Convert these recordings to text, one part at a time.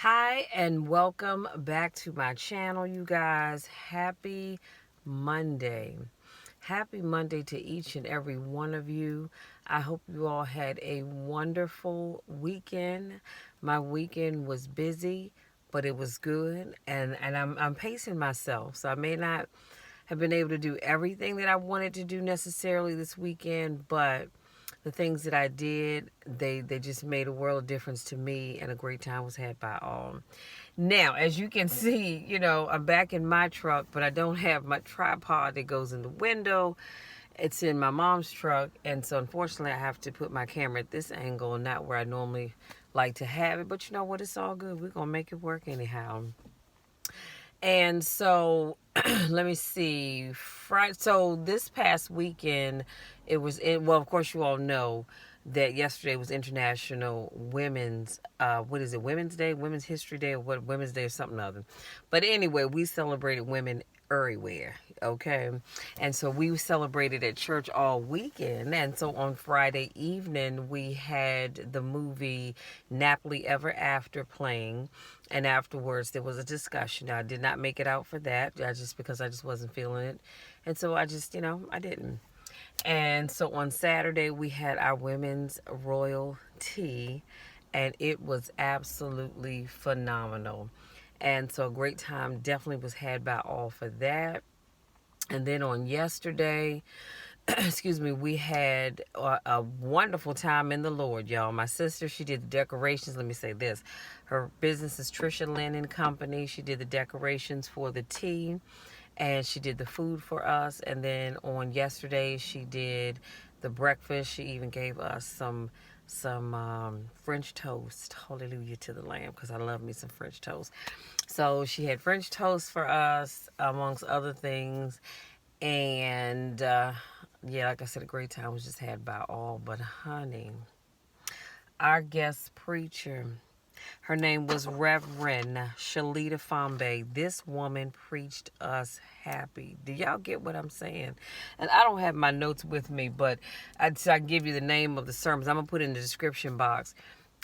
Hi, and welcome back to my channel, you guys. Happy Monday. Happy Monday to each and every one of you. I hope you all had a wonderful weekend. My weekend was busy, but it was good, and I'm pacing myself. So I may not have been able to do everything that I wanted to do necessarily this weekend, but the things that I did, they just made a world of difference to me, and a great time was had by all. Now, as you can see, I'm back in my truck, but I don't have my tripod that goes in the window. It's in my mom's truck, and so unfortunately, I have to put my camera at this angle and not where I normally like to have it. But you know what? It's all good. We're gonna make it work anyhow. And so let me see. Friday. So this past weekend, it was well, of course, you all know that yesterday was International Women's. What is it? Women's Day, Women's History Day, or what? Women's Day or something other. But anyway, we celebrated women everywhere. Okay, and so we celebrated at church all weekend. And so on Friday evening, we had the movie Napoli Ever After playing, and afterwards there was a discussion. Now, I did not make it out for that, because I just wasn't feeling it, and so I just, I didn't. And so on Saturday we had our women's royal tea, and it was absolutely phenomenal. And so a great time definitely was had by all for that. And then on yesterday, excuse me, we had a wonderful time in the Lord, y'all. My sister, she did the decorations. Let me say this. Her business is Trisha Linen Company. She did the decorations for the tea, and she did the food for us. And then on yesterday, she did the breakfast. She even gave us some French toast. Hallelujah to the Lamb, because I love me some French toast. So she had French toast for us, amongst other things. And yeah, like I said, a great time was just had by all. But honey, our guest preacher, her name was Reverend Sheleta Fomby. This woman preached us happy. Do y'all get what I'm saying? And I don't have my notes with me, but I give you the name of the sermons. I'm going to put in the description box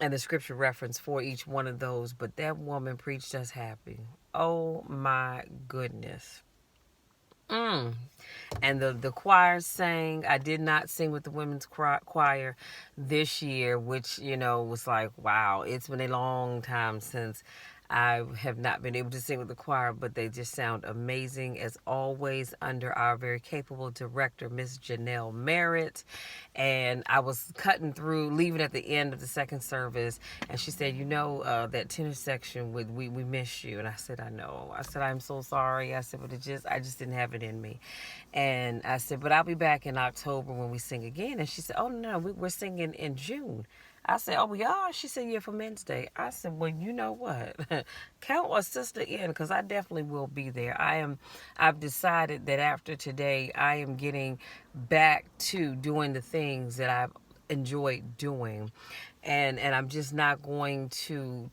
and the scripture reference for each one of those. But that woman preached us happy. Oh my goodness. Mm. And the choir sang. I did not sing with the women's choir this year, which, was like, wow, it's been a long time since I have not been able to sing with the choir, but they just sound amazing as always, under our very capable director, Miss Janelle Merritt. And I was cutting through, leaving at the end of the second service, and she said, that tenor section, we miss you. And I said, I know. I said, I'm so sorry. I said, but I just didn't have it in me. And I said, but I'll be back in October when we sing again. And she said, oh, no, we're singing in June. I said, oh, we are? She said, yeah, for Men's Day. I said, well, you know what? Count a sister in, because I definitely will be there. I've decided that after today, I am getting back to doing the things that I've enjoyed doing. And I'm just not going to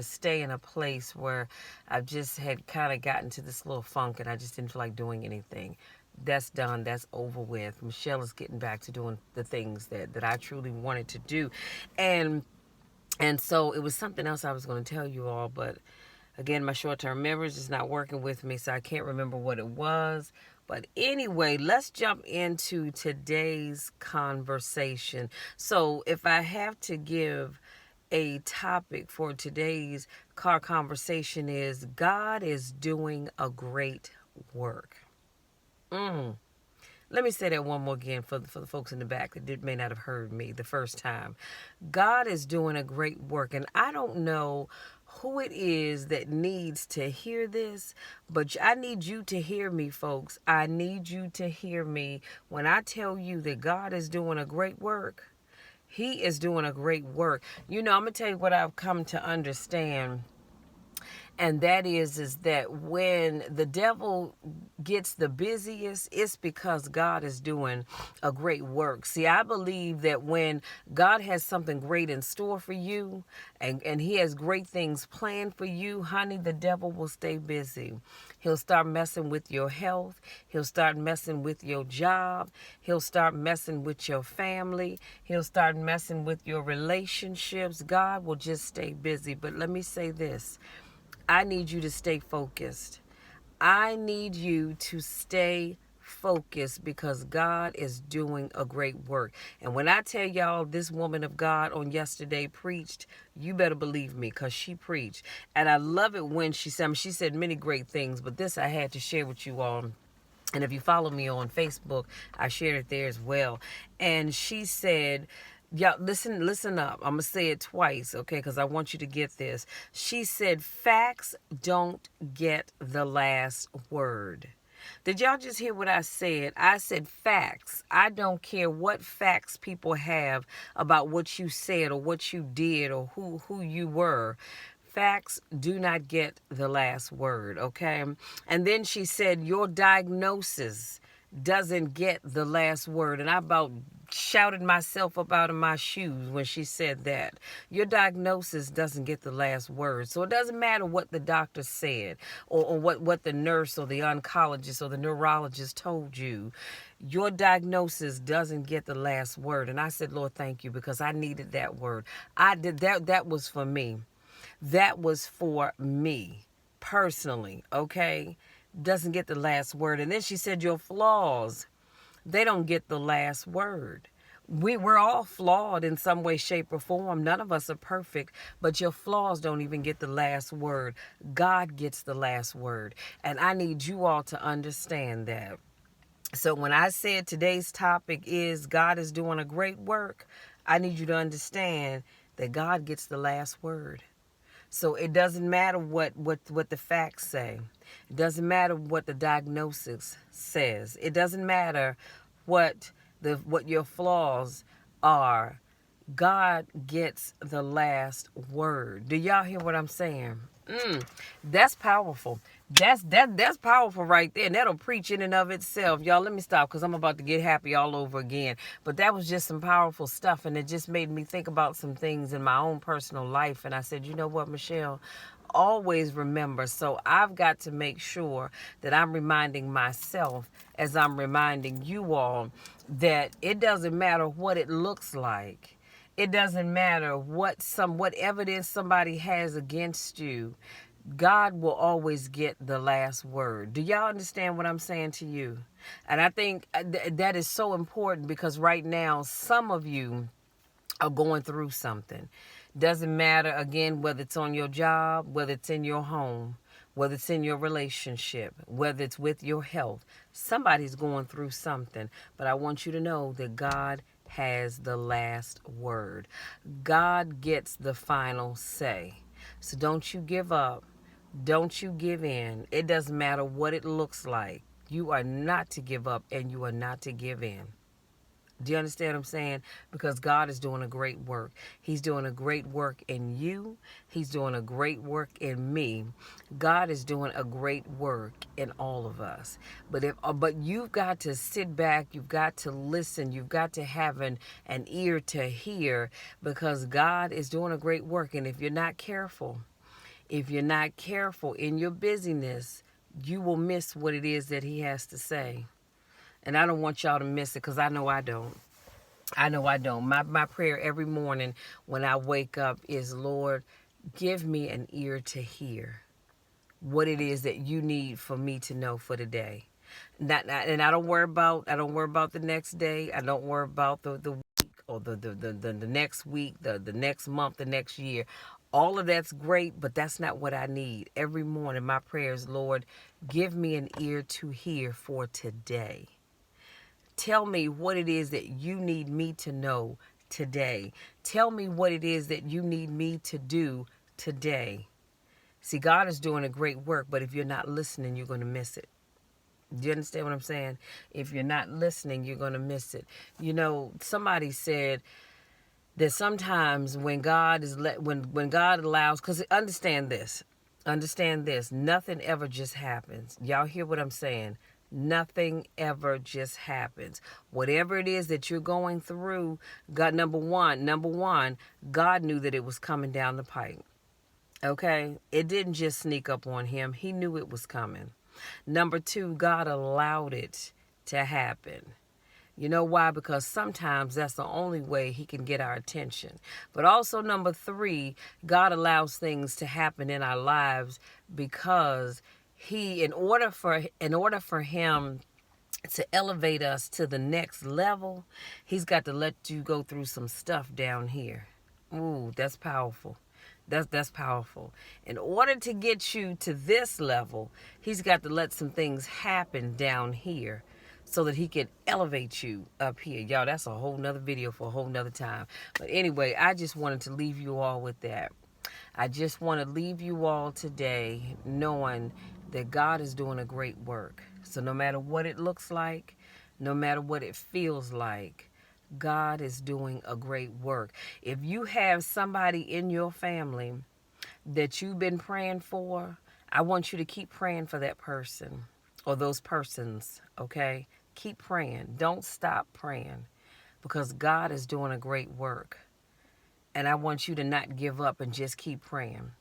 stay in a place where I've just had kind of gotten to this little funk and I just didn't feel like doing anything. That's done. That's over with. Michelle is getting back to doing the things that I truly wanted to do. And and so it was something else I was going to tell you all, but again, my short-term memory is just not working with me, so I can't remember what it was. But anyway, let's jump into today's conversation. So if I have to give a topic for today's car conversation, is God is doing a great work. Mm. Let me say that one more again for the folks in the back that may not have heard me the first time. God is doing a great work, and I don't know who it is that needs to hear this, but I need you to hear me, folks. I need you to hear me when I tell you that God is doing a great work. He is doing a great work. I'm going to tell you what I've come to understand. And that is that when the devil gets the busiest, it's because God is doing a great work. See, I believe that when God has something great in store for you, and he has great things planned for you, honey, the devil will stay busy. He'll start messing with your health. He'll start messing with your job. He'll start messing with your family. He'll start messing with your relationships. God will just stay busy. But let me say this. I need you to stay focused. I need you to stay focused because God is doing a great work. And when I tell y'all this woman of God on yesterday preached, you better believe me because she preached. And I love it when she said many great things, but this I had to share with you all. And if you follow me on Facebook, I shared it there as well. And she said, y'all, listen up. I'm going to say it twice, okay, because I want you to get this. She said, facts don't get the last word. Did y'all just hear what I said? I said facts. I don't care what facts people have about what you said or what you did or who you were. Facts do not get the last word, okay? And then she said, your diagnosis doesn't get the last word. And I about shouted myself up out of my shoes when she said that. Your diagnosis doesn't get the last word. So it doesn't matter what the doctor said or what the nurse or the oncologist or the neurologist told you. Your diagnosis doesn't get the last word. And I said, Lord, thank you, because I needed that word. I did that. That was for me. That was for me personally, okay? Doesn't get the last word. And then she said, your flaws, they don't get the last word. We're all flawed in some way, shape, or form. None of us are perfect, but your flaws don't even get the last word. God gets the last word. And I need you all to understand that. So when I said today's topic is God is doing a great work, I need you to understand that God gets the last word. So it doesn't matter what the facts say. It doesn't matter what the diagnosis says. It doesn't matter what your flaws are. God gets the last word. Do y'all hear what I'm saying? That's powerful. That's powerful right there. And that'll preach in and of itself. Y'all, let me stop because I'm about to get happy all over again. But that was just some powerful stuff. And it just made me think about some things in my own personal life. And I said, you know what, Michelle? Always remember. So I've got to make sure that I'm reminding myself as I'm reminding you all that it doesn't matter what it looks like. It doesn't matter what evidence somebody has against you. God will always get the last word. Do y'all understand what I'm saying to you? And I think that is so important because right now, some of you are going through something. Doesn't matter, again, whether it's on your job, whether it's in your home, whether it's in your relationship, whether it's with your health. Somebody's going through something. But I want you to know that God has the last word. God gets the final say. So don't you give up. Don't you give in. It doesn't matter what it looks like. You are not to give up and you are not to give in. Do you understand what I'm saying? Because God is doing a great work. He's doing a great work in you. He's doing a great work in me. God is doing a great work in all of us. But you've got to sit back. You've got to listen. You've got to have an ear to hear because God is doing a great work. And if you're not careful in your busyness, you will miss what it is that He has to say. And I don't want y'all to miss it because I know I don't. My prayer every morning when I wake up is, Lord, give me an ear to hear what it is that you need for me to know for the day. And I don't worry about the next day. I don't worry about the week or the next week, the next month, the next year. All of that's great, but that's not what I need. Every morning my prayer is, Lord, give me an ear to hear for today. Tell me what it is that you need me to know today. Tell me what it is that you need me to do today. See, God is doing a great work, but if you're not listening, you're going to miss it. Do you understand what I'm saying? If you're not listening, you're going to miss it. You know, somebody said that sometimes when God is when God allows, because understand this, Understand this. Nothing ever just happens. Y'all hear what I'm saying? Nothing ever just happens. Whatever it is that you're going through, God, number one, God knew that it was coming down the pipe. Okay? It didn't just sneak up on him. He knew it was coming. Number two, God allowed it to happen. You know why? Because sometimes that's the only way he can get our attention. But also number three, God allows things to happen in our lives because he, in order for him to elevate us to the next level, he's got to let you go through some stuff down here. Ooh, that's powerful. That's powerful. In order to get you to this level, he's got to let some things happen down here so that he can elevate you up here. Y'all, that's a whole nother video for a whole nother time. But anyway, I just wanted to leave you all with that. I just want to leave you all today knowing that God is doing a great work. So no matter what it looks like, no matter what it feels like, God is doing a great work. If you have somebody in your family that you've been praying for, I want you to keep praying for that person or those persons, okay? Keep praying. Don't stop praying because God is doing a great work. And I want you to not give up and just keep praying.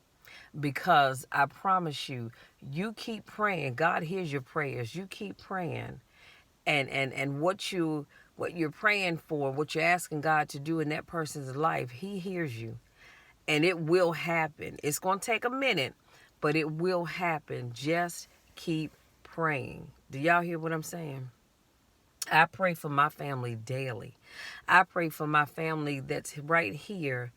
Because I promise you, you keep praying. God hears your prayers. You keep praying. And what you're praying for, what you're asking God to do in that person's life, he hears you. And it will happen. It's going to take a minute, but it will happen. Just keep praying. Do y'all hear what I'm saying? I pray for my family daily. I pray for my family that's right here,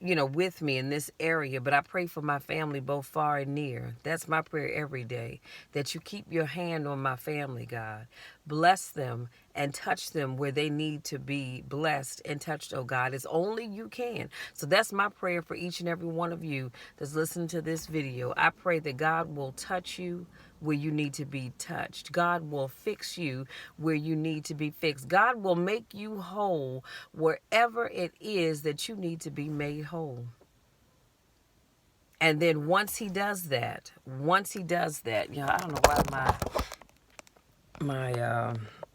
with me in this area, but I pray for my family both far and near. That's my prayer every day, that you keep your hand on my family, God. Bless them and touch them where they need to be blessed and touched, oh God, as only you can. So that's my prayer for each and every one of you that's listening to this video. I pray that God will touch you where you need to be touched. God will fix you where you need to be fixed. God will make you whole wherever it is that you need to be made whole. And then once he does that, I don't know why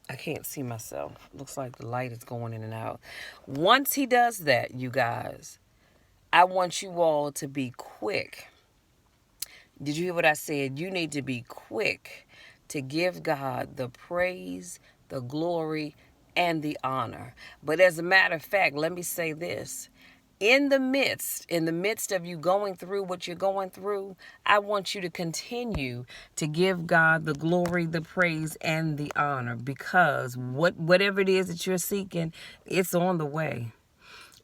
I can't see myself. Looks like the light is going in and out. Once he does that, you guys, I want you all to be quick. Did you hear what I said? You need to be quick to give God the praise, the glory, and the honor. But as a matter of fact, let me say this. In the midst of you going through what you're going through, I want you to continue to give God the glory, the praise, and the honor, because whatever it is that you're seeking, it's on the way.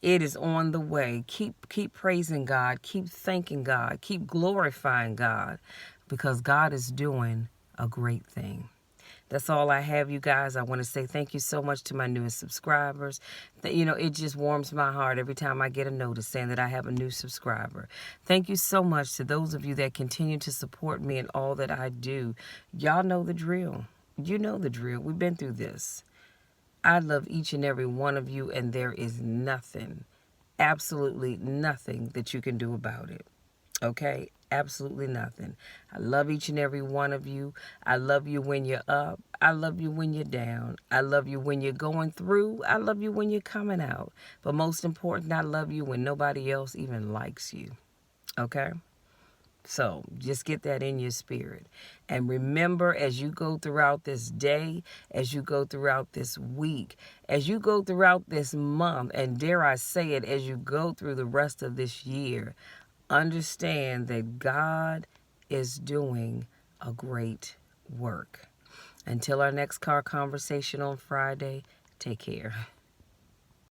It is on the way. Keep praising God. Keep thanking God. Keep glorifying God, because God is doing a great thing. That's all I have, you guys. I want to say thank you so much to my newest subscribers. It just warms my heart every time I get a notice saying that I have a new subscriber. Thank you so much to those of you that continue to support me in all that I do. Y'all know the drill. You know the drill. We've been through this. I love each and every one of you, and there is nothing, absolutely nothing that you can do about it. Okay? Absolutely nothing. I love each and every one of you. I love you when you're up. I love you when you're down. I love you when you're going through. I love you when you're coming out. But most important, I love you when nobody else even likes you. Okay? So just get that in your spirit. And remember, as you go throughout this day, as you go throughout this week, as you go throughout this month, and dare I say it, as you go through the rest of this year, understand that God is doing a great work. Until our next car conversation on Friday, take care.